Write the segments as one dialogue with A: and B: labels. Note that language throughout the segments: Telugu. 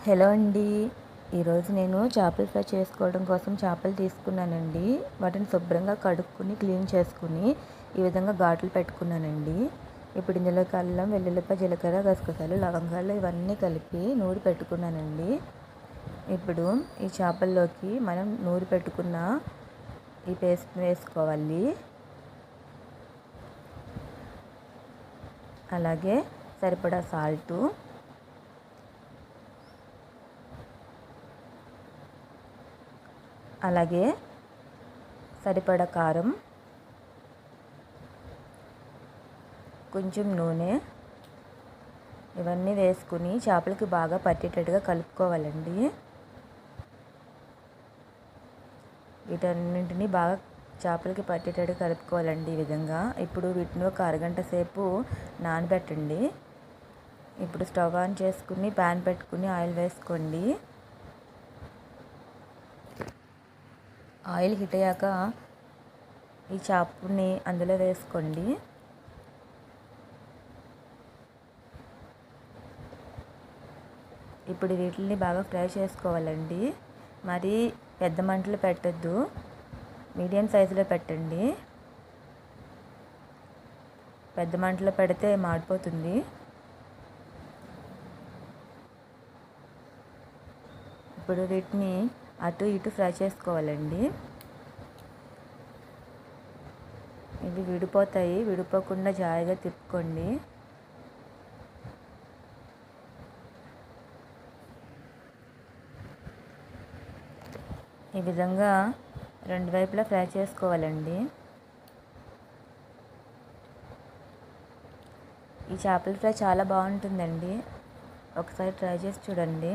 A: హలో అండి. ఈరోజు నేను చేపల ఫ్రై చేసుకోవడం కోసం చేపలు తీసుకున్నానండి. వాటిని శుభ్రంగా కడుక్కొని క్లీన్ చేసుకుని ఈ విధంగా ఘాట్లు పెట్టుకున్నానండి. ఇప్పుడు ఇందులోకి అల్లం, వెల్లుల్లిపాయ, జీలకర్ర, గసగసాలు, లవంగాలు ఇవన్నీ కలిపి నూరి పెట్టుకున్నానండి. ఇప్పుడు ఈ చేపల్లోకి మనం నూరి పెట్టుకున్న ఈ పేస్ట్ వేసుకోవాలి. అలాగే సరిపడా సాల్టు, అలాగే సరిపడా కారం, కొంచెం నూనె ఇవన్నీ వేసుకుని చేపలకి బాగా పట్టేటట్టుగా కలుపుకోవాలండి. వీటన్నింటినీ బాగా చేపలకి పట్టేటట్టుగా కలుపుకోవాలండి ఈ విధంగా. ఇప్పుడు వీటిని ఒక అరగంట సేపు నానబెట్టండి. ఇప్పుడు స్టవ్ ఆన్ చేసుకుని ప్యాన్ పెట్టుకుని ఆయిల్ వేసుకోండి. ఆయిల్ హీట్ అయ్యాక ఈ చేపని అందులో వేసుకోండి. ఇప్పుడు వీటిని బాగా ఫ్రై చేసుకోవాలండి. మరి పెద్ద మంటలు పెట్టద్దు, మీడియం సైజులో పెట్టండి. పెద్ద మంటలో పెడితే మాడిపోతుంది. ఇప్పుడు వీటిని అటు ఇటు ఫ్రై చేసుకోవాలండి. ఇవి విడిపోతాయి, విడిపోకుండా జాగ్రత్తగా తిప్పుకోండి. ఈ విధంగా రెండు వైపులా ఫ్రై చేసుకోవాలండి. ఈ చేపల ఫ్రై చాలా బాగుంటుందండి, ఒకసారి ట్రై చేసి చూడండి.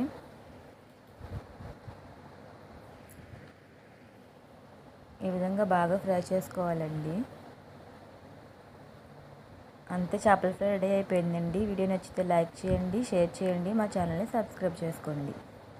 A: ఈ విధంగా బాగా ఫ్రై చేసుకోవాలండి. అంతే, చేపల ఫ్రై రెడీ అయిపోయిందండి. వీడియో నచ్చితే లైక్ చేయండి, షేర్ చేయండి, మా ఛానల్ని సబ్స్క్రైబ్ చేసుకోండి.